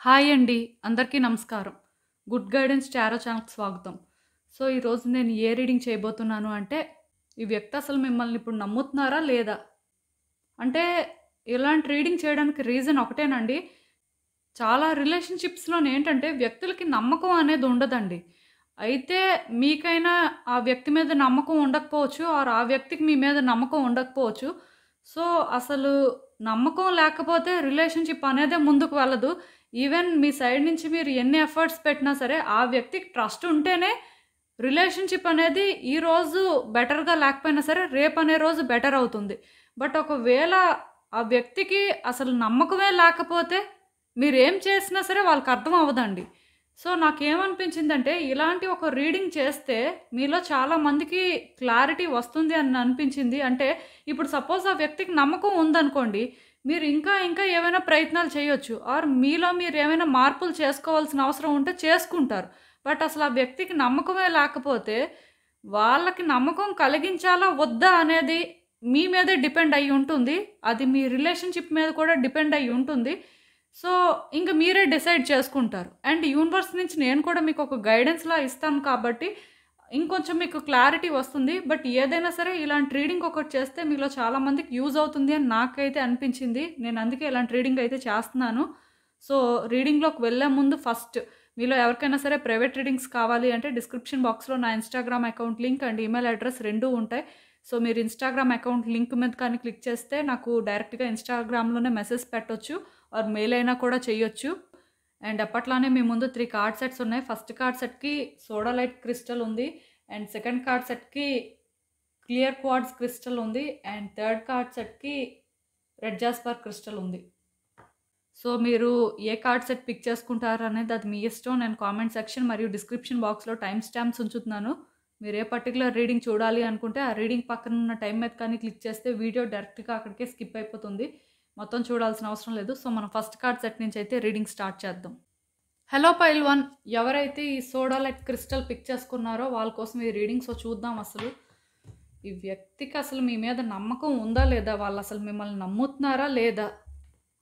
Hi అండి. అందరికీ నమస్కారం. గుడ్ గైడెన్స్ టారో ఛానల్‌కి స్వాగతం. సో, ఈరోజు నేను ఏ రీడింగ్ చేయబోతున్నాను అంటే, ఈ వ్యక్తి అసలు మిమ్మల్ని ఇప్పుడు నమ్ముతున్నారా లేదా? అంటే ఇలాంటి రీడింగ్ చేయడానికి రీజన్ ఒకటేనండి. చాలా రిలేషన్‌షిప్స్‌లోనేంటంటే వ్యక్తులకి నమ్మకం అనేది ఉండదండి. అయితే మీకైనా ఆ వ్యక్తి మీద నమ్మకం ఉండకపోవచ్చు. ఆర్ ఆ వ్యక్తికి మీ మీద నమ్మకం ఉండకపోవచ్చు. సో, అసలు నమ్మకం లేకపోతే రిలేషన్‌షిప్ అనేదే ముందుకు వెళ్ళదు. ఈవెన్ మీ సైడ్ నుంచి మీరు ఎన్ని ఎఫర్ట్స్ పెట్టినా సరే, ఆ వ్యక్తికి ట్రస్ట్ ఉంటేనే రిలేషన్‌షిప్ అనేది ఈరోజు బెటర్‌గా లేకపోయినా సరే, రేపనే రోజు బెటర్ అవుతుంది. బట్ ఒకవేళ ఆ వ్యక్తికి అసలు నమ్మకమే లేకపోతే మీరేం చేసినా సరే వాళ్ళకర్థం అవ్వదండి. సో, నాకేమనిపించిందంటే ఇలాంటి ఒక రీడింగ్ చేస్తే మీలో చాలామందికి క్లారిటీ వస్తుంది అని అనిపించింది. అంటే ఇప్పుడు సపోజ్ ఆ వ్యక్తికి నమ్మకం ఉందనుకోండి, మీరు ఇంకా ఏవైనా ప్రయత్నాలు చేయొచ్చు. ఆర్ మీలో మీరేమైనా మార్పులు చేసుకోవాల్సిన అవసరం ఉంటే చేసుకుంటారు. బట్ అసలు ఆ వ్యక్తికి నమ్మకమే లేకపోతే వాళ్ళకి నమ్మకం కలిగించాలా వద్దా అనేది మీ మీదే డిపెండ్ అయ్యి ఉంటుంది. అది మీ రిలేషన్‌షిప్ మీద కూడా డిపెండ్ అయ్యి ఉంటుంది. సో, ఇంక మీరే డిసైడ్ చేసుకుంటారు. అండ్ యూనివర్స్ నుంచి నేను కూడా మీకు ఒక గైడెన్స్‌లా ఇస్తాను కాబట్టి, ఇంకొంచెం మీకు క్లారిటీ వస్తుంది. బట్ ఏదైనా సరే ఇలాంటి రీడింగ్ ఒకటి చేస్తే మీలో చాలామందికి యూజ్ అవుతుంది అని నాకైతే అనిపించింది. నేను అందుకే ఇలాంటి రీడింగ్ అయితే చేస్తున్నాను. సో, రీడింగ్‌లోకి వెళ్ళే ముందు ఫస్ట్ మీలో ఎవరికైనా సరే ప్రైవేట్ రీడింగ్స్ కావాలి అంటే డిస్క్రిప్షన్ బాక్స్‌లో నా Instagram account link and email address 2 ఉంటాయి. సో, మీరు ఇన్‌స్టాగ్రామ్ అకౌంట్ లింక్ మీద కానీ క్లిక్ చేస్తే నాకు డైరెక్ట్‌గా ఇన్‌స్టాగ్రామ్‌లోనే మెసేజ్ పెట్టొచ్చు. ఆర్ మెయిల్ అయినా కూడా చేయొచ్చు. అండ్ అప్పట్లానే మీ ముందు 3 కార్డ్ సెట్స్ ఉన్నాయి. ఫస్ట్ కార్డ్ సెట్‌కి సోడాలైట్ క్రిస్టల్ ఉంది. అండ్ సెకండ్ కార్డ్ సెట్‌కి క్లియర్ క్వార్ట్జ్ క్రిస్టల్ ఉంది. అండ్ థర్డ్ కార్డ్ సెట్‌కి రెడ్ జాస్పర్ క్రిస్టల్ ఉంది. సో, మీరు ఏ కార్డ్ సెట్ పిక్ చేసుకుంటారు అనేది అది మీ ఇష్టం. నేను కామెంట్ సెక్షన్ మరియు డిస్క్రిప్షన్ బాక్స్‌లో టైమ్ స్టాంప్స్ ఉంచుతున్నాను. మీరు ఏ పర్టిక్యులర్ రీడింగ్ చూడాలి అనుకుంటే ఆ రీడింగ్ పక్కన ఉన్న టైం మీద కానీ క్లిక్ చేస్తే వీడియో డైరెక్ట్‌గా అక్కడికే స్కిప్ అయిపోతుంది. మొత్తం చూడాల్సిన అవసరం లేదు. సో, మనం ఫస్ట్ కార్డ్ సెట్ నుంచి అయితే రీడింగ్ స్టార్ట్ చేద్దాం. హలో పైల్ 1 ఎవరైతే ఈ సోడాలైట్ క్రిస్టల్ పిక్ చేసుకున్నారో వాళ్ళ కోసం ఈ రీడింగ్. సో, చూద్దాం అసలు ఈ వ్యక్తికి అసలు మీ మీద నమ్మకం ఉందా లేదా? వాళ్ళు అసలు మిమ్మల్ని నమ్ముతున్నారా లేదా?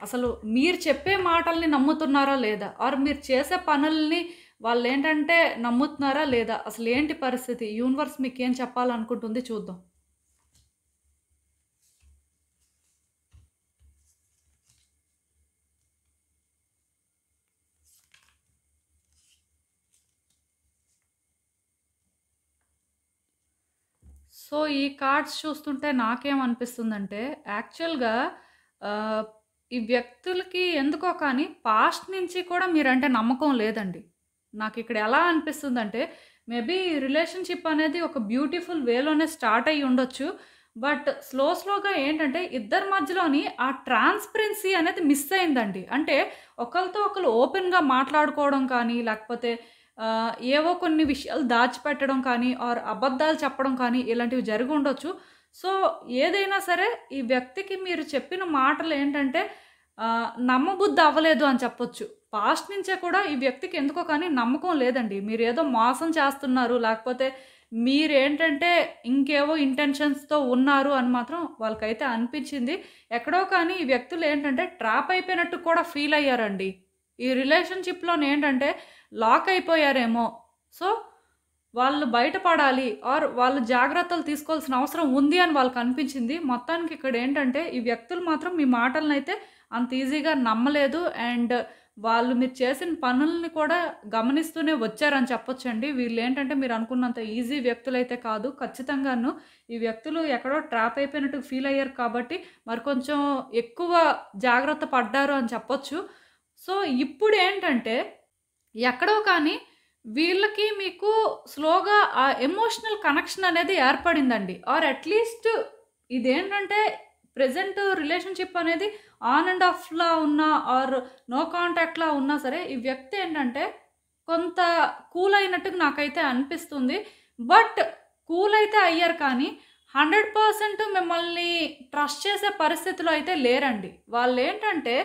అసలు మీరు చెప్పే మాటల్ని నమ్ముతున్నారా లేదా? ఆర్ మీరు చేసే పనుల్ని వాళ్ళేంటంటే నమ్ముతున్నారా లేదా? అసలు ఏంటి పరిస్థితి? యూనివర్స్ మీకేం చెప్పాలనుకుంటుంది చూద్దాం. సో, ఈ కార్డ్స్ చూస్తుంటే నాకేమనిపిస్తుందంటే యాక్చువల్‌గా ఆహ్, ఈ వ్యక్తులకి ఎందుకో కానీ పాస్ట్ నుంచి కూడా మీరంటే నమ్మకం లేదండి. నాకిక్కడ ఎలా అనిపిస్తుందంటే మేబీ రిలేషన్‌షిప్ అనేది ఒక బ్యూటిఫుల్ వేలోనే స్టార్ట్ అయ్యి ఉండొచ్చు. బట్ స్లోగా ఏంటంటే ఇద్దరి మధ్యలోని ఆ ట్రాన్స్‌పరెన్సీ అనేది మిస్ అయిందండి. అంటే ఒకళ్ళతో ఒకళ్ళు ఓపెన్‌గా మాట్లాడుకోవడం కానీ లేకపోతే ఏవో కొన్ని విషయాలు దాచిపెట్టడం కానీ ఆర్ అబద్ధాలు చెప్పడం కానీ ఇలాంటివి జరిగి ఉండొచ్చు. సో, ఏదైనా సరే ఈ వ్యక్తికి మీరు చెప్పిన మాటలు ఏంటంటే నమ్మబుద్ధి అవ్వలేదు అని చెప్పొచ్చు. పాస్ట్ నుంచే కూడా ఈ వ్యక్తికి ఎందుకో కానీ నమ్మకం లేదండి. మీరేదో మోసం చేస్తున్నారు లేకపోతే మీరేంటంటే ఇంకేవో ఇంటెన్షన్స్‌తో ఉన్నారు అని మాత్రం వాళ్ళకైతే అనిపించింది. ఎక్కడో కానీ ఈ వ్యక్తులు ఏంటంటే ట్రాప్ అయిపోయినట్టు కూడా ఫీల్ అయ్యారండి. ఈ రిలేషన్‌షిప్‌లోనేంటంటే లాక్ అయిపోయారేమో. సో, వాళ్ళు బయటపడాలి ఆర్ వాళ్ళు జాగ్రత్తలు తీసుకోవాల్సిన అవసరం ఉంది అని వాళ్ళకనిపించింది. మొత్తానికి ఇక్కడేంటంటే ఈ వ్యక్తులు మాత్రం మీ మాటలనైతే అంత ఈజీగా నమ్మలేదు. అండ్ వాళ్ళు మీరు చేసిన పనుల్ని కూడా గమనిస్తూనే వచ్చారని చెప్పొచ్చండి. వీళ్ళేంటంటే మీరు అనుకున్నంత ఈజీ వ్యక్తులైతే కాదు. ఖచ్చితంగాను ఈ వ్యక్తులు ఎక్కడో ట్రాప్ అయిపోయినట్టు ఫీల్ అయ్యారు కాబట్టి మరి కొంచెం ఎక్కువ జాగ్రత్త పడ్డారు అని చెప్పొచ్చు. సో, ఇప్పుడేంటంటే ఎక్కడో కానీ వీళ్ళకి మీకు స్లోగా ఆ ఎమోషనల్ కనెక్షన్ అనేది ఏర్పడిందండి. ఆర్ అట్‌లీస్ట్ ఇదేంటంటే ప్రెజెంట్ రిలేషన్‌షిప్ అనేది ఆన్ అండ్ ఆఫ్‌లా ఉన్నా ఆర్ నో కాంటాక్ట్‌లా ఉన్నా సరే ఈ వ్యక్తి ఏంటంటే కొంత కూల్ అయినట్టుగా నాకైతే అనిపిస్తుంది. బట్ కూల్ అయితే అయ్యారు కానీ 100% మిమ్మల్ని ట్రస్ట్ చేసే పరిస్థితిలో అయితే లేరండి. వాళ్ళేంటంటే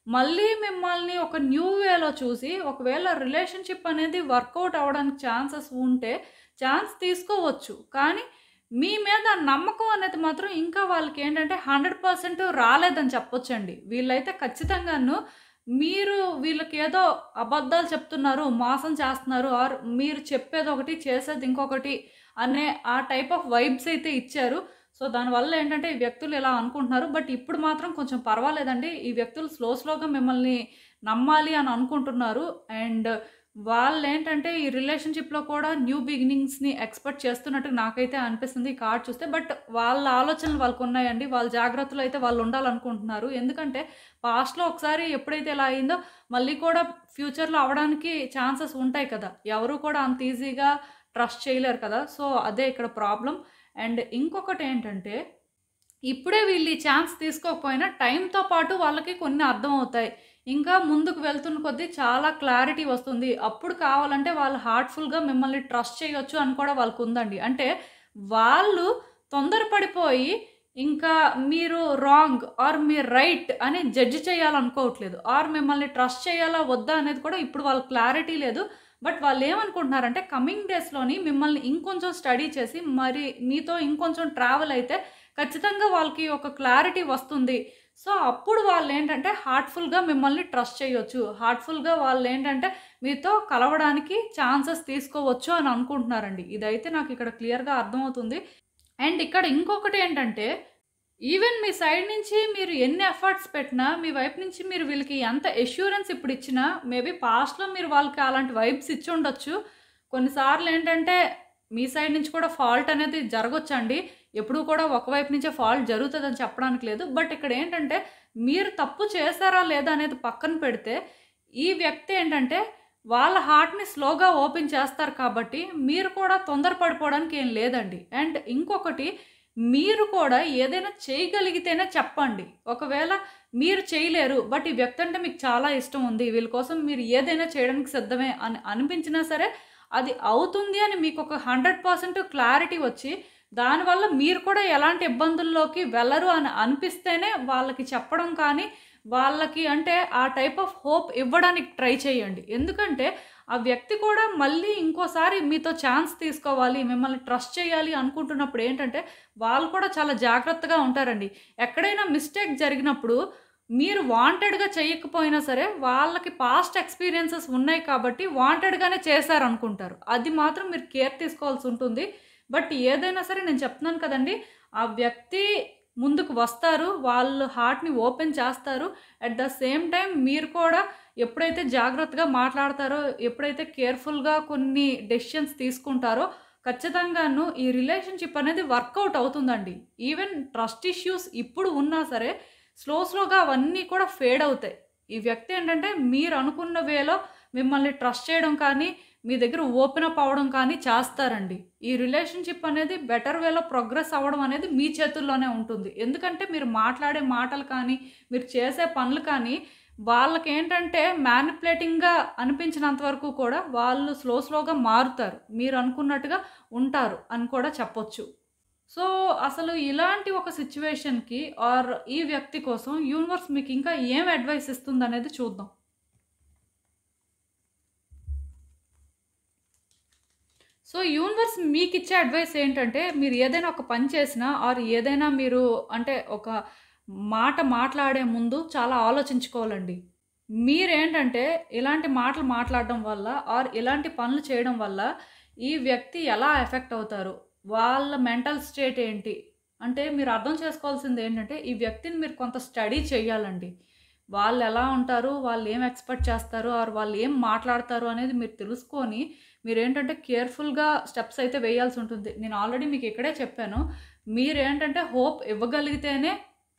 మళ్ళీ మిమ్మల్ని ఒక న్యూ వేలో చూసి ఒకవేళ రిలేషన్‌షిప్ అనేది వర్కౌట్ అవ్వడానికి ఛాన్సెస్ ఉంటే ఛాన్స్ తీసుకోవచ్చు. కానీ మీ మీద నమ్మకం అనేది మాత్రం ఇంకా వాళ్ళకేంటంటే 100% రాలేదని చెప్పొచ్చండి. వీళ్ళైతే ఖచ్చితంగాను మీరు వీళ్ళకేదో అబద్ధాలు చెప్తున్నారు, మోసం చేస్తున్నారు ఆర్ మీరు చెప్పేదొకటి, చేసేది ఇంకొకటి అనే ఆ టైప్ ఆఫ్ వైబ్స్ అయితే ఇచ్చారు. సో, దానివల్ల ఏంటంటే ఈ వ్యక్తులు ఇలా అనుకుంటున్నారు. బట్ ఇప్పుడు మాత్రం కొంచెం పర్వాలేదండి. ఈ వ్యక్తులు స్లోగా మిమ్మల్ని నమ్మాలి అని అనుకుంటున్నారు. అండ్ వాళ్ళేంటంటే ఈ రిలేషన్‌షిప్‌లో కూడా న్యూ బిగినింగ్స్‌ని ఎక్స్‌పెక్ట్ చేస్తున్నట్టు నాకైతే అనిపిస్తుంది ఈ కార్డ్ చూస్తే. బట్ వాళ్ళ ఆలోచనలు వాళ్ళకున్నాయండి. వాళ్ళ జాగ్రత్తలో అయితే వాళ్ళు ఉండాలనుకుంటున్నారు. ఎందుకంటే పాస్ట్‌లో ఒకసారి ఎప్పుడైతే ఇలా అయిందో మళ్ళీ కూడా ఫ్యూచర్‌లో అవ్వడానికి ఛాన్సెస్ ఉంటాయి కదా! ఎవరు కూడా అంత ఈజీగా ట్రస్ట్ చేయలేరు కదా! సో, అదే ఇక్కడ ప్రాబ్లమ్. అండ్ ఇంకొకటేంటంటే ఇప్పుడే వీళ్ళు ఈ ఛాన్స్ తీసుకోకపోయినా టైంతో పాటు వాళ్ళకి కొన్ని అర్థమవుతాయి. ఇంకా ముందుకు వెళ్తున్న కొద్దీ చాలా క్లారిటీ వస్తుంది. అప్పుడు కావాలంటే వాళ్ళు హార్ట్‌ఫుల్‌గా మిమ్మల్ని ట్రస్ట్ చేయొచ్చు అని కూడా వాళ్ళకుందండి. అంటే వాళ్ళు తొందరపడిపోయి ఇంకా మీరు రాంగ్ ఆర్ మీరు రైట్ అని జడ్జ్ చేయాలనుకోవట్లేదు. ఆర్ మిమ్మల్ని ట్రస్ట్ చేయాలా వద్దా అనేది కూడా ఇప్పుడు వాళ్ళకి క్లారిటీ లేదు. బట్ వాళ్ళేమనుకుంటున్నారంటే కమింగ్ డేస్‌లోని మిమ్మల్ని ఇంకొంచెం స్టడీ చేసి మరి మీతో ఇంకొంచెం ట్రావెల్ అయితే ఖచ్చితంగా వాళ్ళకి ఒక క్లారిటీ వస్తుంది. సో, అప్పుడు వాళ్ళేంటంటే హార్ట్‌ఫుల్‌గా మిమ్మల్ని ట్రస్ట్ చేయొచ్చు. హార్ట్‌ఫుల్‌గా వాళ్ళేంటంటే మీతో కలవడానికి ఛాన్సెస్ తీసుకోవచ్చు అని అనుకుంటున్నారండి. ఇదైతే నాకిక్కడ క్లియర్‌గా అర్థమవుతుంది. అండ్ ఇక్కడ ఇంకొకటేంటంటే ఈవెన్ మీ సైడ్ నుంచి మీరు ఎన్ని ఎఫర్ట్స్ పెట్టినా, మీ వైపు నుంచి మీరు వీళ్ళకి ఎంత అష్యూరెన్స్ ఇప్పుడిచ్చినా, మేబీ పాస్ట్‌లో మీరు వాళ్ళకి అలాంటి వైబ్స్ ఇచ్చుండొచ్చు. కొన్నిసార్లు ఏంటంటే, మీ సైడ్ నుంచి కూడా ఫాల్ట్ అనేది జరగొచ్చండి. ఎప్పుడూ కూడా ఒకవైపు నుంచే ఫాల్ట్ జరుగుతదని చెప్పడానికి లేదు. బట్ ఇక్కడేంటంటే, మీరు తప్పు చేశారా లేదా అనేది పక్కన పెడితే, ఈ వ్యక్తి ఏంటంటే, వాళ్ళ హార్ట్‌ని స్లోగా ఓపెన్ చేస్తారు కాబట్టి, మీరు కూడా తొందర పడిపోవడానికి ఏం లేదండి. అండ్ ఇంకొకటి మీరు కూడా ఏదైనా చేయగలిగితేనే చెప్పండి. ఒకవేళ మీరు చేయలేరు. బట్ ఈ వ్యక్తి అంటే మీకు చాలా ఇష్టం ఉంది. వీళ్ళ కోసం మీరు ఏదైనా చేయడానికి సిద్ధమే అని అనిపించినా సరే, అది అవుతుంది అని మీకొక 100% క్లారిటీ వచ్చి, దానివల్ల మీరు కూడా ఎలాంటి ఇబ్బందుల్లోకి వెళ్లరు అని అనిపిస్తేనే వాళ్ళకి చెప్పడం కానీ, వాళ్ళకి అంటే ఆ టైప్ ఆఫ్ హోప్ ఇవ్వడానికి ట్రై చేయండి. ఎందుకంటే ఆ వ్యక్తి కూడా మళ్ళీ ఇంకోసారి మీతో ఛాన్స్ తీసుకోవాలి, మిమ్మల్ని ట్రస్ట్ చేయాలి అనుకుంటున్నప్పుడు ఏంటంటే, వాళ్ళు కూడా చాలా జాగ్రత్తగా ఉంటారండి. ఎక్కడైనా మిస్టేక్ జరిగినప్పుడు మీరు వాంటెడ్‌గా చేయకపోయినా సరే, వాళ్ళకి పాస్ట్ ఎక్స్‌పీరియన్సెస్ ఉన్నాయి కాబట్టి వాంటెడ్‌గానే చేశారనుకుంటారు. అది మాత్రం మీరు కేర్ తీసుకోవాల్సుంటుంది. బట్ ఏదైనా సరే నేను చెప్తున్నాను కదండీ! ఆ వ్యక్తి ముందుకు వస్తారు. వాళ్ళు హార్ట్‌ని ఓపెన్ చేస్తారు. అట్ ద సేమ్ టైమ్ మీరు కూడా ఎప్పుడైతే జాగ్రత్తగా మాట్లాడతారో, ఎప్పుడైతే కేర్‌ఫుల్‌గా కొన్ని డెసిషన్స్ తీసుకుంటారో, ఖచ్చితంగాను ఈ రిలేషన్‌షిప్ అనేది వర్కౌట్ అవుతుందండి. ఈవెన్ ట్రస్ట్ ఇష్యూస్ ఇప్పుడు ఉన్నా సరే, స్లోగా అవన్నీ కూడా ఫేడ్ అవుతాయి. ఈ వ్యక్తి ఏంటంటే, మీరు అనుకున్న వేలో మిమ్మల్ని ట్రస్ట్ చేయడం కానీ, మీ దగ్గర ఓపెన్ అప్ అవ్వడం కానీ చేస్తారండి. ఈ రిలేషన్‌షిప్ అనేది బెటర్ వేలో ప్రోగ్రెస్ అవ్వడం అనేది మీ చేతుల్లోనే ఉంటుంది. ఎందుకంటే మీరు మాట్లాడే మాటలు కానీ, మీరు చేసే పనులు కానీ వాళ్ళకేంటంటే మ్యానిపులేటింగ్‌గా అనిపించినంత వరకు కూడా వాళ్ళు స్లోగా మారుతారు. మీరు అనుకున్నట్టుగా ఉంటారు అని కూడా చెప్పొచ్చు. సో, అసలు ఇలాంటి ఒక సిట్యుయేషన్‌కి ఆర్ ఈ వ్యక్తి కోసం యూనివర్స్ మీకు ఇంకా ఏం అడ్వైస్ ఇస్తుందనేది చూద్దాం. సో, యూనివర్స్ మీకిచ్చే అడ్వైస్ ఏంటంటే, మీరు ఏదైనా ఒక పని చేసినా ఆర్ ఏదైనా మీరు అంటే ఒక మాట మాట్లాడే ముందు చాలా ఆలోచించుకోవాలండి. మీరేంటంటే ఇలాంటి మాటలు మాట్లాడడం వల్ల ఆర్ ఇలాంటి పనులు చేయడం వల్ల ఈ వ్యక్తి ఎలా ఎఫెక్ట్ అవుతారు? వాళ్ళ మెంటల్ స్టేట్ ఏంటి? అంటే మీరు అర్థం చేసుకోవాల్సింది ఏంటంటే, ఈ వ్యక్తిని మీరు కొంత స్టడీ చేయాలండి. వాళ్ళెలా ఉంటారు? వాళ్ళు ఏం ఎక్స్‌పెక్ట్ చేస్తారు? ఆర్ వాళ్ళు ఏం మాట్లాడతారు అనేది మీరు తెలుసుకొని మీరేంటంటే కేర్‌ఫుల్‌గా స్టెప్స్ అయితే వేయాల్సుంటుంది. నేను ఆల్రెడీ మీకు ఇక్కడే చెప్పాను. మీరేంటంటే హోప్ ఇవ్వగలిగితేనే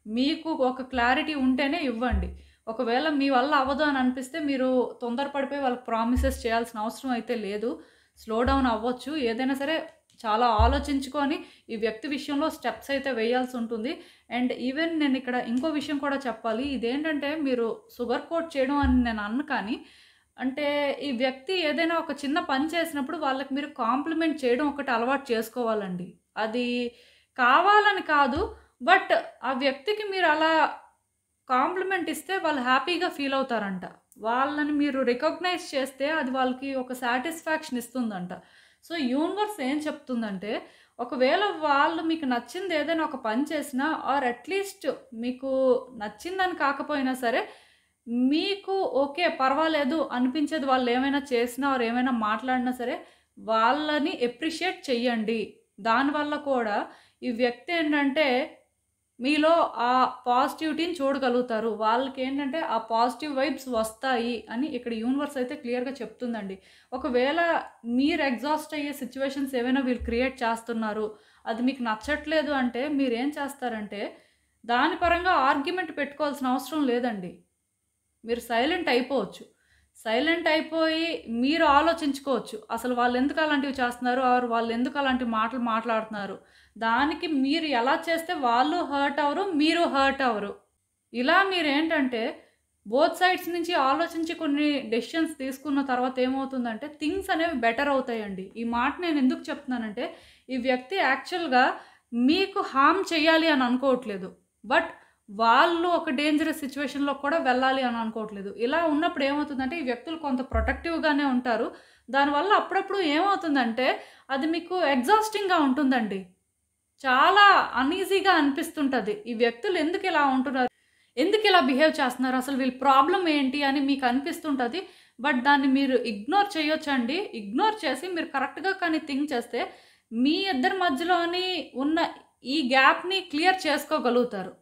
మీకు ఒక క్లారిటీ ఉంటేనే ఇవ్వండి. ఒకవేళ మీ వల్ల అవ్వదు అని అనిపిస్తే మీరు తొందరపడిపోయి వాళ్ళకి ప్రామిసెస్ చేయాల్సిన అవసరం అయితే లేదు. స్లో డౌన్ అవ్వచ్చు. ఏదైనా సరే చాలా ఆలోచించుకొని ఈ వ్యక్తి విషయంలో స్టెప్స్ అయితే వేయాల్సుంటుంది. అండ్ ఈవెన్ నేను ఇక్కడ ఇంకో విషయం కూడా చెప్పాలి. ఇదేంటంటే మీరు షుగర్ కోట్ చేయడం అని నేను అనను కానీ అంటే ఈ వ్యక్తి ఏదైనా ఒక చిన్న పని చేసినప్పుడు వాళ్ళకి మీరు కాంప్లిమెంట్ చేయడం ఒకటి అలవాటు చేసుకోవాలండి. అది కావాలని కాదు. బట్ ఆ వ్యక్తికి మీరు అలా కాంప్లిమెంట్ ఇస్తే వాళ్ళు హ్యాపీగా ఫీల్ అవుతారంట. వాళ్ళని మీరు రికగ్నైజ్ చేస్తే అది వాళ్ళకి ఒక సాటిస్ఫాక్షన్ ఇస్తుందంట. సో, యూనివర్స్ ఏం చెప్తుందంటే, ఒకవేళ వాళ్ళు మీకు నచ్చింది ఏదైనా ఒక పని చేసినా ఆర్ అట్‌లీస్ట్ మీకు నచ్చిందని కాకపోయినా సరే, మీకు ఓకే. పర్వాలేదు అనిపించేది వాళ్ళు ఏమైనా చేసినా ఆర్ ఏమైనా మాట్లాడినా సరే వాళ్ళని అప్రిషియేట్ చెయ్యండి. దానివల్ల కూడా ఈ వ్యక్తి ఏంటంటే మీలో ఆ పాజిటివిటీని చూడగలుగుతారు. వాళ్ళకేంటంటే ఆ పాజిటివ్ వైబ్స్ వస్తాయి అని ఇక్కడ యూనివర్స్ అయితే క్లియర్‌గా చెప్తుందండి. ఒకవేళ మీరు ఎగ్జాస్ట్ అయ్యే సిట్యుయేషన్స్ ఏవైనా వీళ్ళు క్రియేట్ చేస్తున్నారు. అది మీకు నచ్చట్లేదు అంటే మీరేం చేస్తారంటే దాని పరంగా ఆర్గ్యుమెంట్ పెట్టుకోవాల్సిన అవసరం లేదండి. మీరు సైలెంట్ అయిపోవచ్చు. సైలెంట్ అయిపోయి మీరు ఆలోచించుకోవచ్చు. అసలు వాళ్ళెందుకు అలాంటివి చేస్తున్నారు? ఆర్ వాళ్ళెందుకు అలాంటి మాటలు మాట్లాడుతున్నారు? దానికి మీరు ఎలా చేస్తే వాళ్ళు హర్ట్ అవ్వరు, మీరు హర్ట్ అవ్వరు. ఇలా మీరేంటంటే బోత్ సైడ్స్ నుంచి ఆలోచించి కొన్ని డెసిషన్స్ తీసుకున్న తర్వాత ఏమవుతుందంటే థింగ్స్ అనేవి బెటర్ అవుతాయండి. ఈ మాట నేను ఎందుకు చెప్తున్నానంటే ఈ వ్యక్తి యాక్చువల్‌గా మీకు హార్మ్ చేయాలి అని అనుకోవట్లేదు. బట్ వాళ్ళు ఒక డేంజరస్ సిట్యుయేషన్‌లో కూడా వెళ్ళాలి అని అనుకోవట్లేదు. ఇలా ఉన్నప్పుడు ఏమవుతుందంటే ఈ వ్యక్తులు కొంత ప్రొటెక్టివ్‌గానే ఉంటారు. దానివల్ల అప్పుడప్పుడు ఏమవుతుందంటే అది మీకు ఎగ్జాస్టింగ్‌గా ఉంటుందండి. చాలా అన్‌ఈజీగా అనిపిస్తుంటది. ఈ వ్యక్తులు ఎందుకు ఇలా ఉంటున్నారు? ఎందుకు ఇలా బిహేవ్ చేస్తున్నారు? అసలు వీళ్ళ ప్రాబ్లమ్ ఏంటి అని మీకు అనిపిస్తుంటది. బట్ దాన్ని మీరు ఇగ్నోర్ చేయొచ్చండి. ఇగ్నోర్ చేసి మీరు కరెక్ట్‌గా కానీ థింక్ చేస్తే మీ ఇద్దరి మధ్యలోని ఉన్న ఈ గ్యాప్‌ని క్లియర్ చేసుకోగలుగుతారు.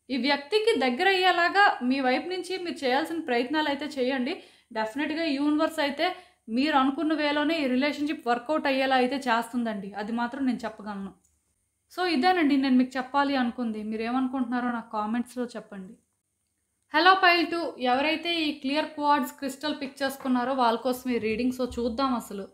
ఈ వ్యక్తికి దగ్గరయ్యేలాగా మీ వైపు నుంచి మీరు చేయాల్సిన ప్రయత్నాలైతే చేయండి. డెఫినిట్‌గా యూనివర్స్ అయితే మీరు అనుకున్న వేలోనే ఈ రిలేషన్‌షిప్ వర్కౌట్ అయ్యేలా అయితే చేస్తుందండి. అది మాత్రం నేను చెప్పగలను. సో, ఇదేనండి నేను మీకు చెప్పాలి అనుకుంది. మీరేమనుకుంటున్నారో నాకు కామెంట్స్‌లో చెప్పండి. హలో పైల్ 2 ఎవరైతే ఈ క్లియర్ క్వార్ట్జ్ క్రిస్టల్ పిక్ చేసుకున్నారో వాళ్ళ కోసం ఈ రీడింగ్. సో, చూద్దాం అసలు.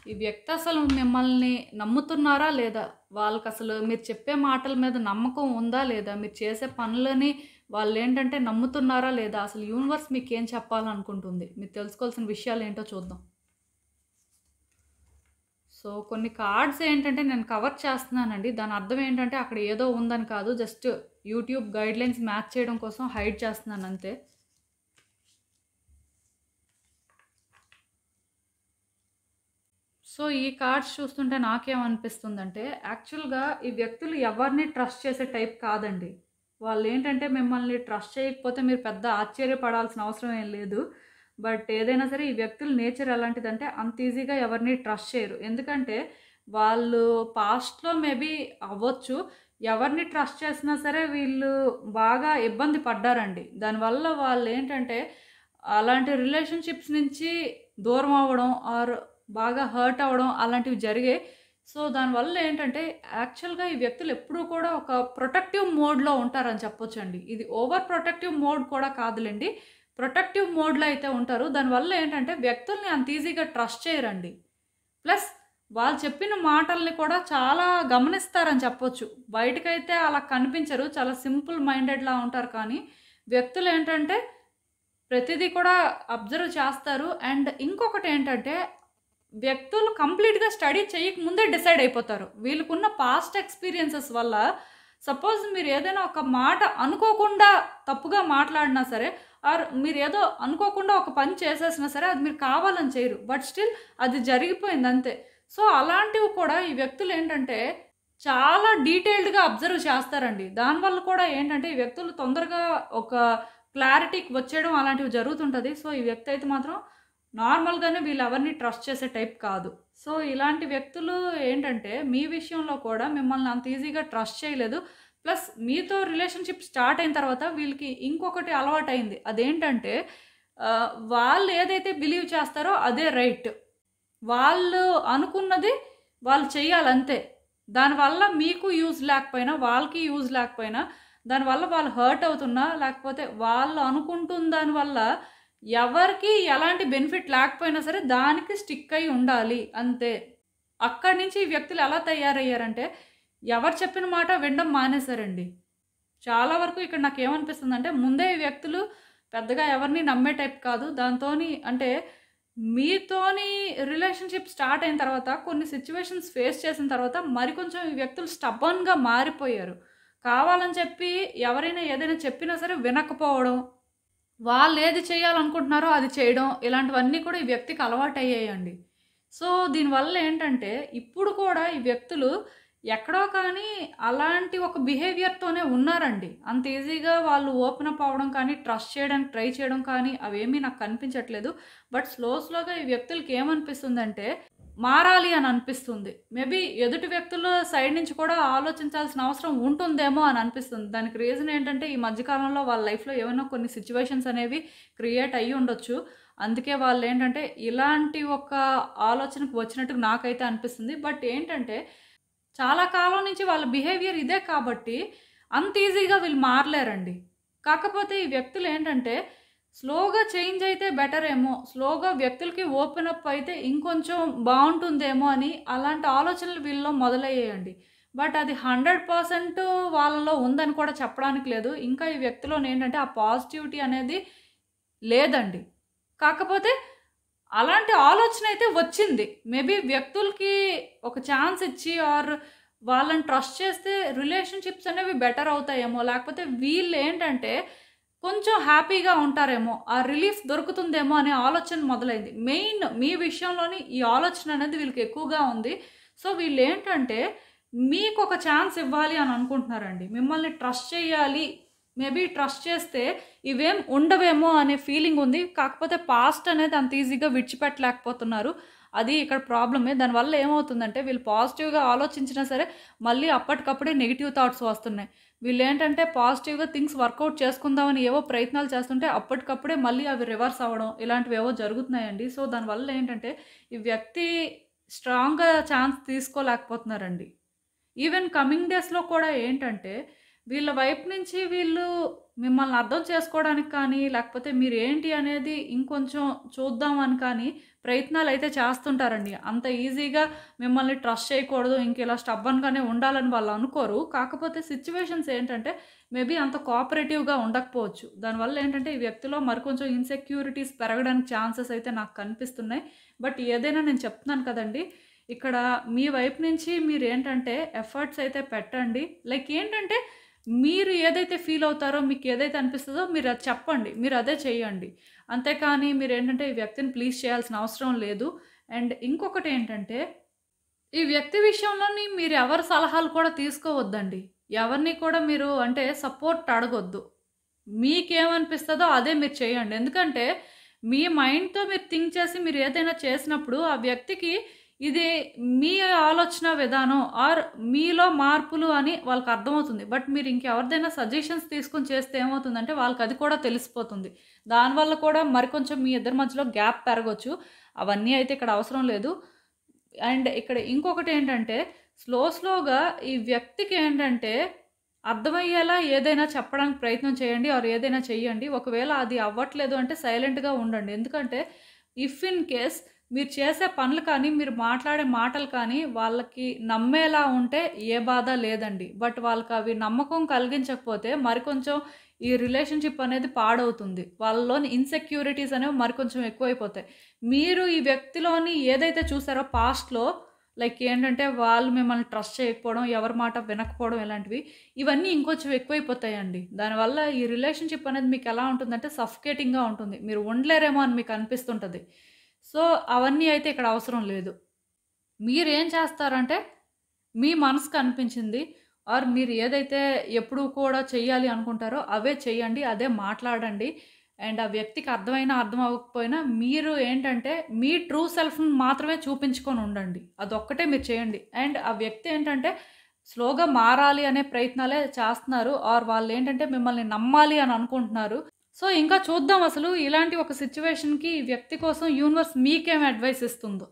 ఈ వ్యక్తి అసలు మిమ్మల్ని నమ్ముతున్నారా లేదా? వాళ్ళకసలు మీరు చెప్పే మాటల మీద నమ్మకం ఉందా లేదా? మీరు చేసే పనులని వాళ్ళేంటంటే నమ్ముతున్నారా లేదా? అసలు యూనివర్స్ మీకేం చెప్పాలనుకుంటుంది? మీరు తెలుసుకోవాల్సిన విషయాలేంటో చూద్దాం. సో, కొన్ని కార్డ్స్ ఏంటంటే నేను కవర్ చేస్తున్నానండి. దాని అర్థం ఏంటంటే అక్కడ ఏదో ఉందని కాదు. జస్ట్ యూట్యూబ్ గైడ్‌లైన్స్ మ్యాచ్ చేయడం కోసం హైడ్ చేస్తున్నాను అంతే. సో, ఈ కార్డ్స్ చూస్తుంటే నాకేమనిపిస్తుందంటే యాక్చువల్‌గా ఈ వ్యక్తులు ఎవరిని ట్రస్ట్ చేసే టైప్ కాదండి. వాళ్ళేంటంటే మిమ్మల్ని ట్రస్ట్ చేయకపోతే మీరు పెద్ద ఆశ్చర్యపడాల్సిన అవసరం ఏం లేదు. బట్ ఏదైనా సరే ఈ వ్యక్తుల నేచర్ ఎలాంటిదంటే అంత ఈజీగా ఎవరిని ట్రస్ట్ చేయరు. ఎందుకంటే వాళ్ళు పాస్ట్‌లో మేబీ అవ్వచ్చు. ఎవరిని ట్రస్ట్ చేసినా సరే వీళ్ళు బాగా ఇబ్బంది పడ్డారండి. దానివల్ల వాళ్ళేంటంటే అలాంటి రిలేషన్‌షిప్స్ నుంచి దూరం అవ్వడం ఆర్ బాగా హర్ట్ అవ్వడం అలాంటివి జరిగాయి. సో, దానివల్ల ఏంటంటే యాక్చువల్‌గా ఈ వ్యక్తులు ఎప్పుడూ కూడా ఒక ప్రొటెక్టివ్ మోడ్‌లో ఉంటారని చెప్పొచ్చండి. ఇది ఓవర్ ప్రొటెక్టివ్ మోడ్ కూడా కాదులెండి. ప్రొటెక్టివ్ మోడ్‌లో అయితే ఉంటారు. దానివల్ల ఏంటంటే వ్యక్తుల్ని అంత ఈజీగా ట్రస్ట్ చేయరండి. ప్లస్ వాళ్ళు చెప్పిన మాటల్ని కూడా చాలా గమనిస్తారని చెప్పొచ్చు. బయటకైతే అలా కనిపించరు. చాలా సింపుల్ మైండెడ్‌లా ఉంటారు. కానీ వ్యక్తులేంటంటే ప్రతిదీ కూడా అబ్జర్వ్ చేస్తారు. అండ్ ఇంకొకటేంటంటే వ్యక్తులు కంప్లీట్‌గా స్టడీ చేయకముందే డిసైడ్ అయిపోతారు. వీళ్ళకున్న పాస్ట్ ఎక్స్‌పీరియన్సెస్ వల్ల సపోజ్ మీరు ఏదైనా ఒక మాట అనుకోకుండా తప్పుగా మాట్లాడినా సరే ఆర్ మీరేదో అనుకోకుండా ఒక పని చేసేసినా సరే అది మీరు కావాలని చేయరు. బట్ స్టిల్ అది జరిగిపోయింది అంతే. సో, అలాంటివి కూడా ఈ వ్యక్తులు ఏంటంటే చాలా డీటెయిల్డ్‌గా అబ్జర్వ్ చేస్తారండి. దానివల్ల కూడా ఏంటంటే ఈ వ్యక్తులు తొందరగా ఒక క్లారిటీకి వచ్చేయడం అలాంటివి జరుగుతుంటది. సో, ఈ వ్యక్తి అయితే మాత్రం నార్మల్‌గానే వీళ్ళెవరిని ట్రస్ట్ చేసే టైప్ కాదు. సో, ఇలాంటి వ్యక్తులు ఏంటంటే మీ విషయంలో కూడా మిమ్మల్ని అంత ఈజీగా ట్రస్ట్ చేయలేదు. ప్లస్ మీతో రిలేషన్‌షిప్ స్టార్ట్ అయిన తర్వాత వీళ్ళకి ఇంకొకటి అలవాటయింది. అదేంటంటే వాళ్ళు ఏదైతే బిలీవ్ చేస్తారో అదే రైట్. వాళ్ళు అనుకున్నది వాళ్ళు చెయ్యాలంతే. దానివల్ల మీకు యూజ్ లేకపోయినా, వాళ్ళకి యూజ్ లేకపోయినా, దానివల్ల వాళ్ళు హర్ట్ అవుతున్నా, లేకపోతే వాళ్ళు అనుకుంటున్న దానివల్ల ఎవరికీ ఎలాంటి బెనిఫిట్ లేకపోయినా సరే దానికి స్టిక్ అయ్యి ఉండాలి అంతే. అక్కడి నుంచి ఈ వ్యక్తులు ఎలా తయారయ్యారంటే ఎవరు చెప్పిన మాట వినడం మానేశారండి. చాలా వరకు ఇక్కడ నాకేమనిపిస్తుందంటే ముందే ఈ వ్యక్తులు పెద్దగా ఎవరిని నమ్మే టైప్ కాదు. దాంతోని అంటే మీతోని రిలేషన్‌షిప్ స్టార్ట్ అయిన తర్వాత కొన్ని సిట్యుయేషన్స్ ఫేస్ చేసిన తర్వాత మరికొంచెం ఈ వ్యక్తులు స్టబర్న్‌గా మారిపోయారు. కావాలని చెప్పి ఎవరైనా ఏదైనా చెప్పినా సరే వినకపోవడం, వాళ్ళు ఏది చేయాలనుకుంటున్నారో అది చేయడం, ఇలాంటివన్నీ కూడా ఈ వ్యక్తికి అలవాటయ్యాయండి. సో, దీనివల్ల ఏంటంటే ఇప్పుడు కూడా ఈ వ్యక్తులు ఎక్కడో కానీ అలాంటి ఒక బిహేవియర్‌తోనే ఉన్నారండి. అంత ఈజీగా వాళ్ళు ఓపెన్ అప్ అవ్వడం కానీ, ట్రస్ట్ చేయడానికి ట్రై చేయడం కానీ అవేమీ నాకు కనిపించట్లేదు. బట్ స్లోగా ఈ వ్యక్తులకి ఏమనిపిస్తుందంటే మారాలి అని అనిపిస్తుంది. మేబీ ఎదుటి వ్యక్తుల సైడ్ నుంచి కూడా ఆలోచించాల్సిన అవసరం ఉంటుందేమో అని అనిపిస్తుంది. దానికి రీజన్ ఏంటంటే ఈ మధ్య కాలంలో వాళ్ళ లైఫ్‌లో ఏవైనా కొన్ని సిట్యుయేషన్స్ అనేవి క్రియేట్ అయ్యి ఉండొచ్చు. అందుకే వాళ్ళేంటంటే ఇలాంటి ఒక ఆలోచనకు వచ్చినట్టు నాకైతే అనిపిస్తుంది. బట్ ఏంటంటే చాలా కాలం నుంచి వాళ్ళ బిహేవియర్ ఇదే కాబట్టి అంత ఈజీగా వీళ్ళు మారలేరండి. కాకపోతే ఈ వ్యక్తులు ఏంటంటే స్లోగా చేంజ్ అయితే బెటర్ ఏమో, స్లోగా వ్యక్తులకి ఓపెన్ అప్ అయితే ఇంకొంచెం బావుంటుందేమో అని అలాంటి ఆలోచనలు వీళ్ళలో మొదలయ్యాయండి. బట్ అది 100% వాళ్ళలో ఉందని కూడా చెప్పడానికి లేదు. ఇంకా ఈ వ్యక్తిలోనేంటంటే ఆ పాజిటివిటీ అనేది లేదండి. కాకపోతే అలాంటి ఆలోచన అయితే వచ్చింది. మేబీ వ్యక్తులకి ఒక ఛాన్స్ ఇచ్చి ఆర్ వాళ్ళని ట్రస్ట్ చేస్తే రిలేషన్‌షిప్స్ అనేవి బెటర్ అవుతాయేమో, లేకపోతే వీళ్ళేంటంటే కొంచెం హ్యాపీగా ఉంటారేమో, ఆ రిలీఫ్ దొరుకుతుందేమో అనే ఆలోచన మొదలైంది. మెయిన్ మీ విషయంలోని ఈ ఆలోచన అనేది వీళ్ళకి ఎక్కువగా ఉంది. సో వీళ్ళేంటంటే మీకొక ఛాన్స్ ఇవ్వాలి అని అనుకుంటున్నారండి. మిమ్మల్ని ట్రస్ట్ చేయాలి. మేబీ ట్రస్ట్ చేస్తే ఇవేం ఉండవేమో అనే ఫీలింగ్ ఉంది. కాకపోతే పాస్ట్ అనేది అంత ఈజీగా విడిచిపెట్టలేకపోతున్నారు. అది ఇక్కడ ప్రాబ్లమే. దానివల్ల ఏమవుతుందంటే వీళ్ళు పాజిటివ్‌గా ఆలోచించినా సరే మళ్ళీ అప్పటికప్పుడే నెగెటివ్ థాట్స్ వస్తున్నాయి. వీళ్ళేంటంటే పాజిటివ్‌గా థింగ్స్ వర్కౌట్ చేసుకుందామని ఏవో ప్రయత్నాలు చేస్తుంటే అప్పటికప్పుడే మళ్ళీ అవి రివర్స్ అవ్వడం ఇలాంటివేవో జరుగుతున్నాయండి. సో దానివల్ల ఏంటంటే ఈ వ్యక్తి స్ట్రాంగ్‌గా ఛాన్స్ తీసుకోలేకపోతున్నారండి. ఈవెన్ కమింగ్ డేస్‌లో కూడా ఏంటంటే వీళ్ళ వైపు నుంచి వీళ్ళు మిమ్మల్ని అర్థం చేసుకోవడానికి కానీ, లేకపోతే మీరేంటి అనేది ఇంకొంచెం చూద్దామని కానీ ప్రయత్నాలైతే చేస్తుంటారండి. అంత ఈజీగా మిమ్మల్ని ట్రస్ట్ చేయకూడదు, ఇంకిలా స్టబ్బర్న్‌గానే ఉండాలని వాళ్ళు అనుకోరు. కాకపోతే సిట్యుయేషన్స్ ఏంటంటే మేబీ అంత కోఆపరేటివ్‌గా ఉండకపోవచ్చు. దానివల్ల ఏంటంటే ఈ వ్యక్తిలో మరికొంచెం ఇన్‌సెక్యూరిటీస్ పెరగడానికి ఛాన్సెస్ అయితే నాకు కనిపిస్తున్నాయి. బట్ ఏదైనా నేను చెప్తున్నాను కదండీ! ఇక్కడ మీ వైపు నుంచి మీరేంటంటే ఎఫర్ట్స్ అయితే పెట్టండి. లైక్ ఏంటంటే మీరు ఏదైతే ఫీల్ అవుతారో, మీకు ఏదైతే అనిపిస్తదో మీరు అది చెప్పండి. మీరు అదే చేయండి. అంతేకానీ మీరేంటంటే ఈ వ్యక్తిని ప్లీజ్ చేయాల్సిన అవసరం లేదు. అండ్ ఇంకొకటేంటంటే ఈ వ్యక్తి విషయంలోని మీరు ఎవరి సలహాలు కూడా తీసుకోవద్దండి. ఎవరిని కూడా మీరు అంటే సపోర్ట్ అడగొద్దు. మీకేమనిపిస్తదో అదే మీరు చేయండి. ఎందుకంటే మీ మైండ్‌తో మీరు థింక్ చేసి మీరు ఏదైనా చేసినప్పుడు ఆ వ్యక్తికి ఇది మీ ఆలోచన విధానం ఆర్ మీలో మార్పులు అని వాళ్ళకి అర్థమవుతుంది. బట్ మీరు ఇంకెవరిదైనా సజెషన్స్ తీసుకొని చేస్తే ఏమవుతుందంటే వాళ్ళకి అది కూడా తెలిసిపోతుంది. దానివల్ల కూడా మరికొంచెం మీ ఇద్దరి మధ్యలో గ్యాప్ పెరగొచ్చు. అవన్నీ అయితే ఇక్కడ అవసరం లేదు. అండ్ ఇక్కడ ఇంకొకటేంటంటే స్లోగా ఈ వ్యక్తికి ఏంటంటే అర్థమయ్యేలా ఏదైనా చెప్పడానికి ప్రయత్నం చేయండి ఆర్ ఏదైనా చెయ్యండి. ఒకవేళ అది అవ్వట్లేదు అంటే సైలెంట్‌గా ఉండండి. ఎందుకంటే ఇఫ్ ఇన్ కేస్ మీరు చేసే పనులు కానీ, మీరు మాట్లాడే మాటలు కానీ వాళ్ళకి నమ్మేలా ఉంటే ఏ బాధ లేదండి. బట్ వాళ్ళకి అవి నమ్మకం కలిగించకపోతే మరికొంచెం ఈ రిలేషన్‌షిప్ అనేది పాడవుతుంది. వాళ్ళలోని ఇన్‌సెక్యూరిటీస్ అనేవి మరికొంచెం ఎక్కువైపోతాయి. మీరు ఈ వ్యక్తిలోని ఏదైతే చూసారో పాస్ట్‌లో లైక్ ఏంటంటే వాళ్ళు మిమ్మల్ని ట్రస్ట్ చేయకపోవడం, ఎవరి మాట వినకపోవడం ఇలాంటివి. ఇవన్నీ ఇంకొంచెం ఎక్కువైపోతాయండి. దానివల్ల ఈ రిలేషన్‌షిప్ అనేది మీకు ఎలా ఉంటుందంటే సఫ్‌కేటింగ్‌గా ఉంటుంది. మీరు ఉండలేరేమో అని మీకు అనిపిస్తుంటది. సో అవన్నీ అయితే ఇక్కడ అవసరం లేదు. మీరేం చేస్తారంటే మీ మనసుకు అనిపించింది ఆర్ మీరు ఏదైతే ఎప్పుడు కూడా చెయ్యాలి అనుకుంటారో అవే చెయ్యండి. అదే మాట్లాడండి. అండ్ ఆ వ్యక్తికి అర్థమైనా అర్థం అవ్వకపోయినా మీరు ఏంటంటే మీ ట్రూ సెల్ఫ్‌ని మాత్రమే చూపించుకొని ఉండండి. అదొక్కటే మీరు చేయండి. అండ్ ఆ వ్యక్తి ఏంటంటే స్లోగా మారాలి అనే ప్రయత్నాలే చేస్తున్నారు ఆర్ వాళ్ళేంటంటే మిమ్మల్ని నమ్మాలి అని అనుకుంటున్నారు. సో ఇంకా చూద్దాం అసలు ఇలాంటి ఒక సిట్యుయేషన్‌కి ఈ వ్యక్తి కోసం యూనివర్స్ మీకేం అడ్వైస్ ఇస్తుందో.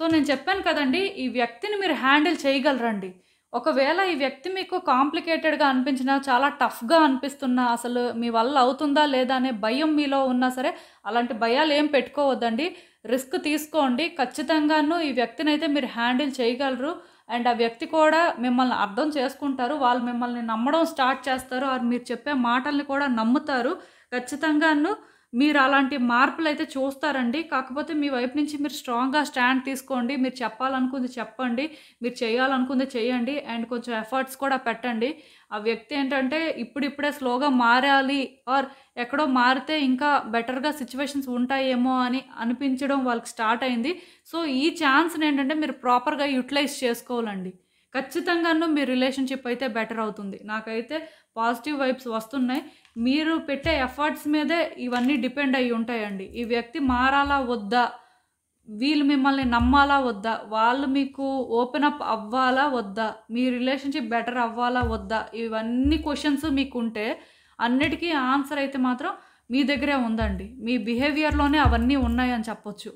సో నేను చెప్పాను కదండీ! ఈ వ్యక్తిని మీరు హ్యాండిల్ చేయగలరండి. ఒకవేళ ఈ వ్యక్తి మీకు కాంప్లికేటెడ్‌గా అనిపించినా, చాలా టఫ్‌గా అనిపిస్తున్నా, అసలు మీ వల్ల అవుతుందా లేదా అనే భయం మీలో ఉన్నా సరే, అలాంటి భయాలేం పెట్టుకోవద్దండి. రిస్క్ తీసుకోండి. ఖచ్చితంగాను ఈ వ్యక్తినైతే మీరు హ్యాండిల్ చేయగలరు. అండ్ ఆ వ్యక్తి కూడా మిమ్మల్ని అర్థం చేసుకుంటారు. వాళ్ళు మిమ్మల్ని నమ్మడం స్టార్ట్ చేస్తారు. ఆర్ మీరు చెప్పే మాటల్ని కూడా నమ్ముతారు. ఖచ్చితంగాను మీరు అలాంటి మార్పులైతే చూస్తారండి. కాకపోతే మీ వైపు నుంచి మీరు స్ట్రాంగ్‌గా స్టాండ్ తీసుకోండి. మీరు చెప్పాలనుకుంది చెప్పండి. మీరు చేయాలనుకుంది చేయండి. అండ్ కొంచెం ఎఫర్ట్స్ కూడా పెట్టండి. ఆ వ్యక్తి ఏంటంటే ఇప్పుడిప్పుడే స్లోగా మారాలి ఆర్ ఎక్కడో మారితే ఇంకా బెటర్‌గా సిట్యుయేషన్స్ ఉంటాయేమో అని అనిపించడం వాళ్ళకి స్టార్ట్ అయింది. సో, ఈ ఛాన్స్‌ని ఏంటంటే మీరు ప్రాపర్‌గా యుటిలైజ్ చేసుకోవాలండి. ఖచ్చితంగాను మీ రిలేషన్‌షిప్ అయితే బెటర్ అవుతుంది. నాకైతే పాజిటివ్ వైబ్స్ వస్తున్నాయి. మీరు పెట్టే ఎఫర్ట్స్ మీదే ఇవన్నీ డిపెండ్ అయ్యి ఉంటాయండి. ఈ వ్యక్తి మారాలా వద్దా? వీళ్ళు మిమ్మల్ని నమ్మాలా వద్దా? వాళ్ళు మీకు ఓపెన్ అప్ అవ్వాలా వద్దా? మీ రిలేషన్‌షిప్ బెటర్ అవ్వాలా వద్దా? ఇవన్నీ క్వెషన్స్ మీకుంటే అన్నిటికి ఆన్సర్ అయితే మాత్రం మీ దగ్గరే ఉందండి. మీ బిహేవియర్‌లోనే అవన్నీ ఉన్నాయని చెప్పొచ్చు.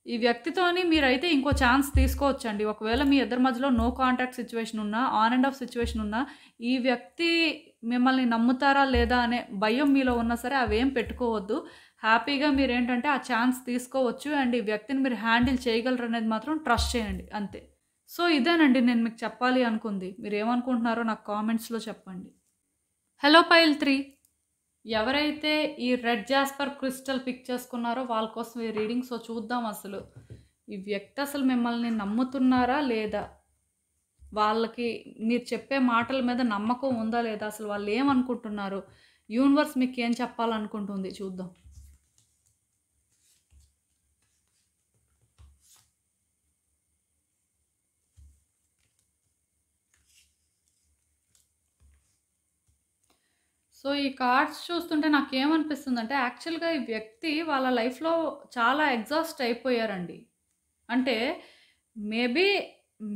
ఈ వ్యక్తితోని మీరైతే ఇంకో ఛాన్స్ తీసుకోవచ్చండి. ఒకవేళ మీ ఇద్దరి మధ్యలో నో కాంటాక్ట్ సిట్యుయేషన్ ఉన్నా, ఆన్ అండ్ ఆఫ్ సిట్యుయేషన్ ఉన్నా, ఈ వ్యక్తి మిమ్మల్ని నమ్ముతారా లేదా అనే భయం మీలో ఉన్నా సరే అవేం పెట్టుకోవద్దు. హ్యాపీగా మీరేంటంటే ఆ ఛాన్స్ తీసుకోవచ్చు. అండ్ ఈ వ్యక్తిని మీరు హ్యాండిల్ చేయగలరనేది మాత్రం ట్రస్ట్ చేయండి అంతే. సో, ఇదేనండి నేను మీకు చెప్పాలి అనుకుంది. మీరేమనుకుంటున్నారో నాకు కామెంట్స్‌లో చెప్పండి. హలో పైల్ 3 ఎవరైతే ఈ రెడ్ జాస్పర్ క్రిస్టల్ పిక్ చేసుకున్నారో వాళ్ళ కోసం ఈ రీడింగ్. సో, చూద్దాం అసలు ఈ వ్యక్తి అసలు మిమ్మల్ని నమ్ముతున్నారా లేదా? వాళ్ళకి మీరు చెప్పే మాటల మీద నమ్మకం ఉందా లేదా? అసలు వాళ్ళు ఏమనుకుంటున్నారు? యూనివర్స్ మీకు ఏం చెప్పాలనుకుంటుంది చూద్దాం. సో, ఈ కార్డ్స్ చూస్తుంటే నాకేమనిపిస్తుందంటే యాక్చువల్‌గా ఈ వ్యక్తి వాళ్ళ లైఫ్‌లో చాలా ఎగ్జాస్ట్ అయిపోయారండి. అంటే మేబీ